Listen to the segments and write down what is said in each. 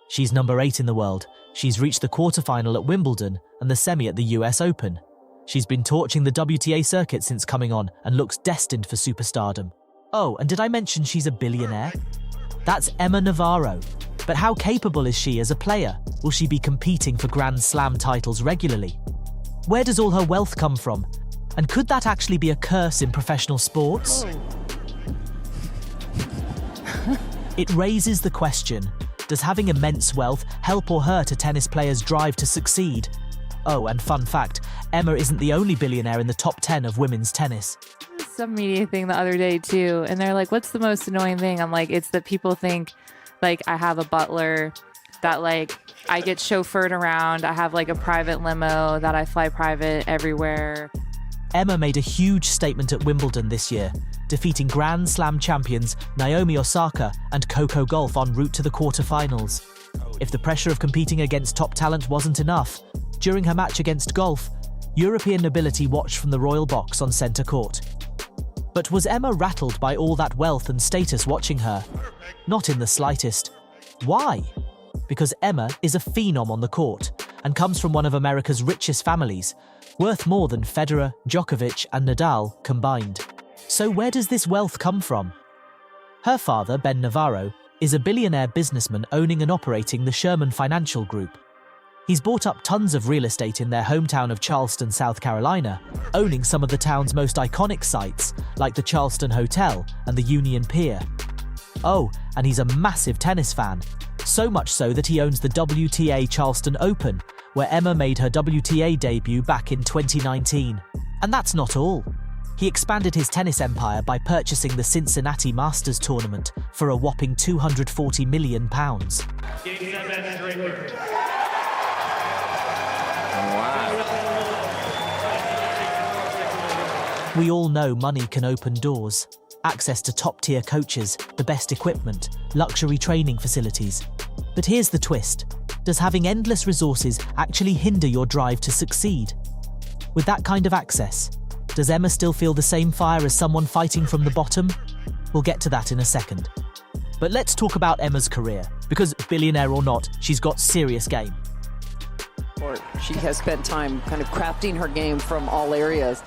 She's number 8 in the world. She's reached the quarterfinal at Wimbledon and the semi at the US Open. She's been torching the WTA circuit since coming on and looks destined for superstardom. Oh, and did I mention she's a billionaire? That's Emma Navarro. But how capable is she as a player? Will she be competing for Grand Slam titles regularly? Where does all her wealth come from? And could that actually be a curse in professional sports? It raises the question, does having immense wealth help or hurt a tennis player's drive to succeed? Oh, and fun fact, Emma isn't the only billionaire in the top 10 of women's tennis. Some media thing the other day too, and they're like, what's the most annoying thing? I'm like, it's that people think like I have a butler, that like I get chauffeured around, I have like a private limo, that I fly private everywhere. Emma made a huge statement at Wimbledon this year, defeating Grand Slam champions Naomi Osaka and Coco Gauff en route to the quarterfinals. If the pressure of competing against top talent wasn't enough, during her match against Gauff, European nobility watched from the royal box on centre court. But was Emma rattled by all that wealth and status watching her? Not in the slightest. Why? Because Emma is a phenom on the court and comes from one of America's richest families, worth more than Federer, Djokovic and Nadal combined. So where does this wealth come from? Her father, Ben Navarro, is a billionaire businessman owning and operating the Sherman Financial Group. He's bought up tons of real estate in their hometown of Charleston, South Carolina, owning some of the town's most iconic sites, like the Charleston Hotel and the Union Pier. Oh, and he's a massive tennis fan, so much so that he owns the WTA Charleston Open, where Emma made her WTA debut back in 2019. And that's not all. He expanded his tennis empire by purchasing the Cincinnati Masters tournament for a whopping £240 million. We all know money can open doors. Access to top-tier coaches, the best equipment, luxury training facilities. But here's the twist. Does having endless resources actually hinder your drive to succeed? With that kind of access, does Emma still feel the same fire as someone fighting from the bottom? We'll get to that in a second. But let's talk about Emma's career, because billionaire or not, she's got serious game. She has spent time kind of crafting her game from all areas.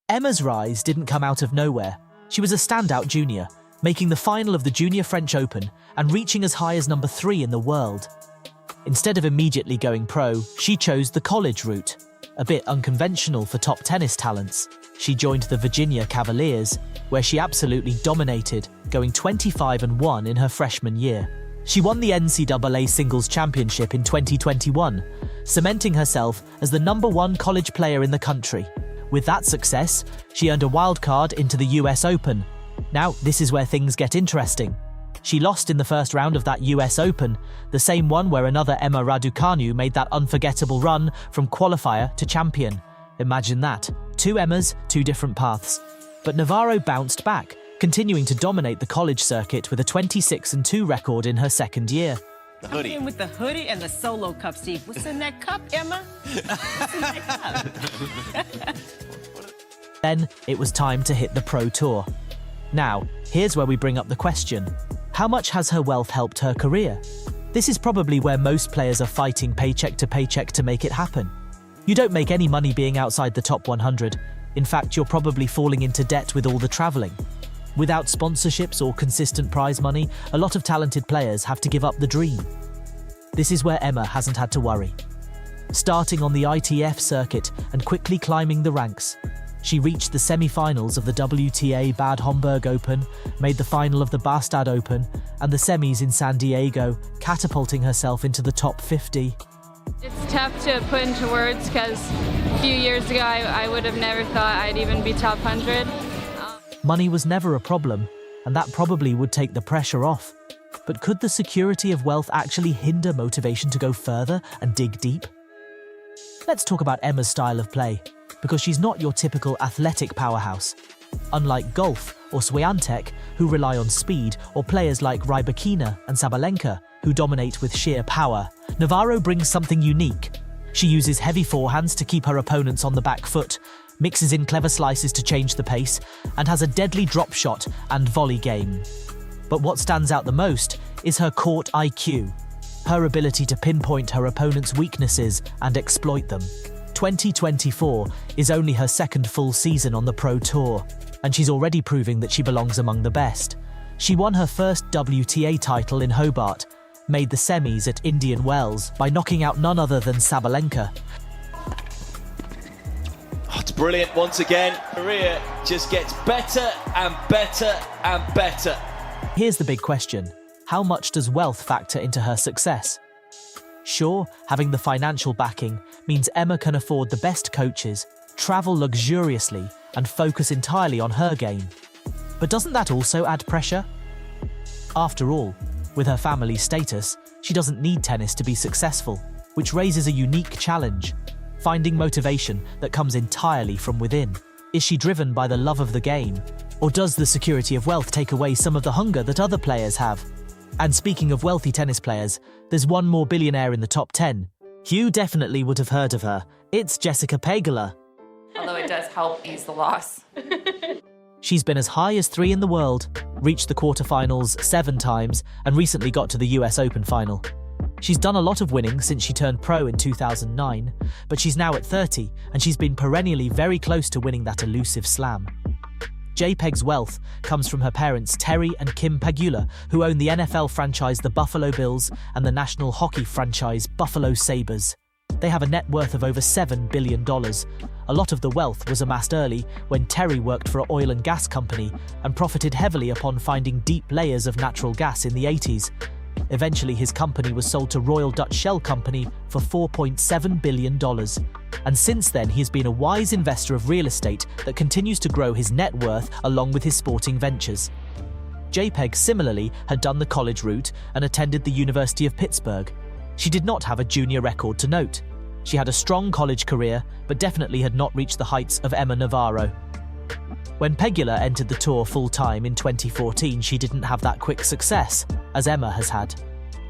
Emma's rise didn't come out of nowhere. She was a standout junior, making the final of the Junior French Open and reaching as high as number 3 in the world. Instead of immediately going pro, she chose the college route. A bit unconventional for top tennis talents. She joined the Virginia Cavaliers, where she absolutely dominated, going 25-1 in her freshman year. She won the NCAA Singles Championship in 2021, cementing herself as the number 1 college player in the country. With that success, she earned a wild card into the US Open. Now, this is where things get interesting. She lost in the first round of that US Open, the same one where another Emma Raducanu made that unforgettable run from qualifier to champion. Imagine that. 2 Emmas, 2 different paths. But Navarro bounced back, continuing to dominate the college circuit with a 26-2 record in her second year. The hoodie. In with the hoodie and the solo cup, Steve. What's in that cup, Emma? What's in that cup? Then it was time to hit the Pro Tour. Now, here's where we bring up the question. How much has her wealth helped her career? This is probably where most players are fighting paycheck to paycheck to make it happen. You don't make any money being outside the top 100. In fact, you're probably falling into debt with all the traveling. Without sponsorships or consistent prize money, a lot of talented players have to give up the dream. This is where Emma hasn't had to worry. Starting on the ITF circuit and quickly climbing the ranks, she reached the semi-finals of the WTA Bad Homburg Open, made the final of the Bastad Open, and the semis in San Diego, catapulting herself into the top 50. It's tough to put into words because a few years ago I would have never thought I'd even be top 100. Money was never a problem, and that probably would take the pressure off. But could the security of wealth actually hinder motivation to go further and dig deep? Let's talk about Emma's style of play, because she's not your typical athletic powerhouse. Unlike Gauff or Swiatek, who rely on speed, or players like Rybakina and Sabalenka, who dominate with sheer power, Navarro brings something unique. She uses heavy forehands to keep her opponents on the back foot, mixes in clever slices to change the pace, and has a deadly drop shot and volley game. But what stands out the most is her court IQ. her ability to pinpoint her opponent's weaknesses and exploit them. 2024 is only her second full season on the Pro Tour, and she's already proving that she belongs among the best. She won her first WTA title in Hobart, made the semis at Indian Wells by knocking out none other than Sabalenka. Oh, it's brilliant once again. Career just gets better and better and better. Here's the big question. How much does wealth factor into her success? Sure, having the financial backing means Emma can afford the best coaches, travel luxuriously, and focus entirely on her game. But doesn't that also add pressure? After all, with her family status, she doesn't need tennis to be successful, which raises a unique challenge: finding motivation that comes entirely from within. Is she driven by the love of the game, or does the security of wealth take away some of the hunger that other players have? And speaking of wealthy tennis players, there's one more billionaire in the top 10. Hugh definitely would have heard of her. It's Jessica Pegula. Although it does help ease the loss. She's been as high as 3 in the world, reached the quarterfinals 7 times, and recently got to the US Open final. She's done a lot of winning since she turned pro in 2009, but she's now at 30, and she's been perennially very close to winning that elusive slam. JPEG's wealth comes from her parents Terry and Kim Pegula, who own the NFL franchise the Buffalo Bills and the National Hockey franchise Buffalo Sabres. They have a net worth of over $7 billion. A lot of the wealth was amassed early when Terry worked for an oil and gas company and profited heavily upon finding deep layers of natural gas in the 80s. Eventually, his company was sold to Royal Dutch Shell Company for $4.7 billion. And since then, he has been a wise investor of real estate that continues to grow his net worth along with his sporting ventures. JPEG similarly had done the college route and attended the University of Pittsburgh. She did not have a junior record to note. She had a strong college career, but definitely had not reached the heights of Emma Navarro. When Pegula entered the tour full-time in 2014, she didn't have that quick success, as Emma has had.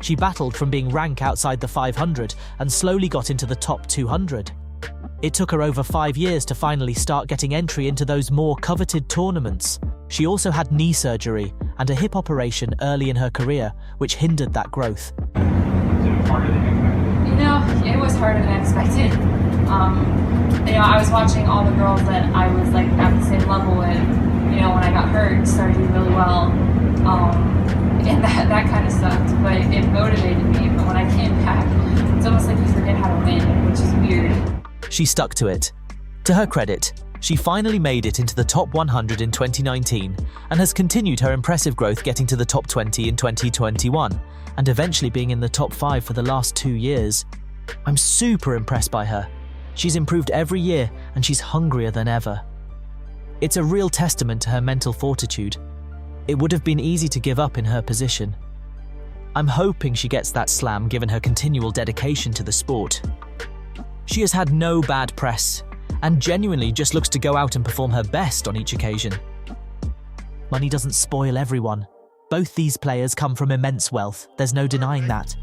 She battled from being rank outside the 500 and slowly got into the top 200. It took her over 5 years to finally start getting entry into those more coveted tournaments. She also had knee surgery and a hip operation early in her career, which hindered that growth. It was harder than expected. I was watching all the girls that I was like at the same level with, when I got hurt, started doing really well. And that kind of sucked, but it motivated me. But when I came back, it's almost like you forget how to win, which is weird. She stuck to it. To her credit, she finally made it into the top 100 in 2019 and has continued her impressive growth, getting to the top 20 in 2021 and eventually being in the top 5 for the last 2 years. I'm super impressed by her. She's improved every year and she's hungrier than ever. It's a real testament to her mental fortitude. It would have been easy to give up in her position. I'm hoping she gets that slam given her continual dedication to the sport. She has had no bad press and genuinely just looks to go out and perform her best on each occasion. Money doesn't spoil everyone. Both these players come from immense wealth, there's no denying that.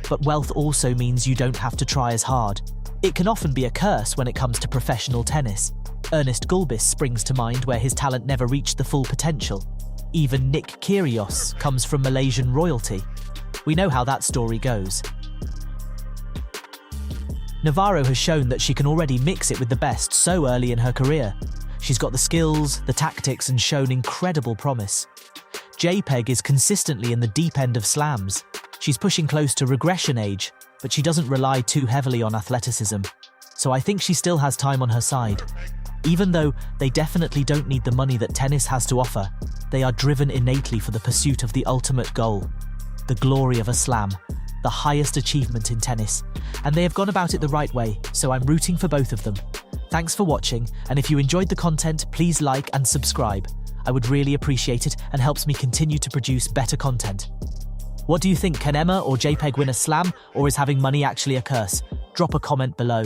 But wealth also means you don't have to try as hard. It can often be a curse when it comes to professional tennis. Ernest Gulbis springs to mind, where his talent never reached the full potential. Even Nick Kyrgios comes from Malaysian royalty. We know how that story goes. Navarro has shown that she can already mix it with the best so early in her career. She's got the skills, the tactics, and shown incredible promise. JPEG is consistently in the deep end of slams. She's pushing close to regression age, but she doesn't rely too heavily on athleticism. So I think she still has time on her side. Even though they definitely don't need the money that tennis has to offer, they are driven innately for the pursuit of the ultimate goal, the glory of a slam, the highest achievement in tennis. And they have gone about it the right way, so I'm rooting for both of them. Thanks for watching, and if you enjoyed the content, please like and subscribe. I would really appreciate it and helps me continue to produce better content. What do you think? Can Emma or JPEG win a slam, or is having money actually a curse? Drop a comment below.